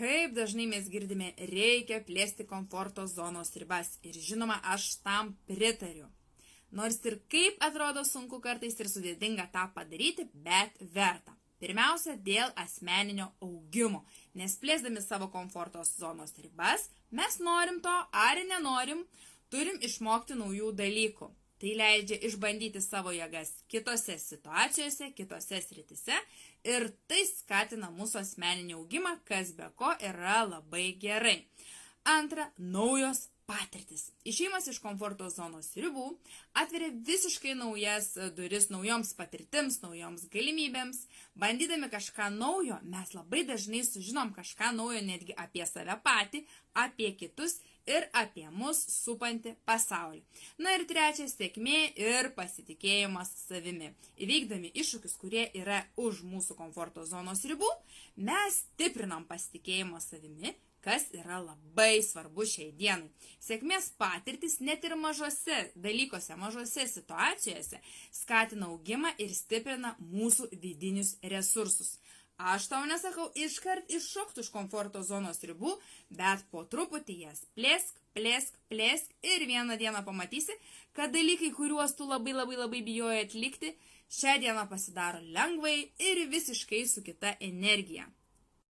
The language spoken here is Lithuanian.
Kaip dažnai mes girdime, reikia plėsti komforto zonos ribas ir žinoma, aš tam pritariu. Nors ir kaip atrodo sunku kartais ir sudėtinga tą padaryti, bet verta. Pirmiausia, dėl asmeninio augimo, nes plėsdami savo komforto zonos ribas, mes norim to ar nenorim, turim išmokti naujų dalykų. Tai leidžia išbandyti savo jėgas kitose situacijose, kitose sritise ir tai skatina mūsų asmeninį augimą, kas be ko yra labai gerai. Antra, naujos patirtis. Išėjimas iš komforto zonos ribų atveria visiškai naujas duris naujoms patirtims, naujoms galimybėms. Bandydami kažką naujo, mes labai dažnai sužinom kažką naujo netgi apie save patį, apie kitus ir apie mus supantį pasaulį. Na ir trečias, sėkmė ir pasitikėjimas savimi. Įveikdami iššūkius, kurie yra už mūsų komforto zonos ribų, mes stiprinam pasitikėjimą savimi, kas yra labai svarbu šiai dienai. Sėkmės patirtis net ir mažose dalykuose, mažose situacijose skatina augimą ir stiprina mūsų vidinius resursus. Aš tau nesakau iškart iššokti iš komforto zonos ribų, bet po truputį jas plėsk ir vieną dieną pamatysi, kad dalykai, kuriuos tu labai bijojai atlikti, šią dieną pasidaro lengvai ir visiškai su kita energija.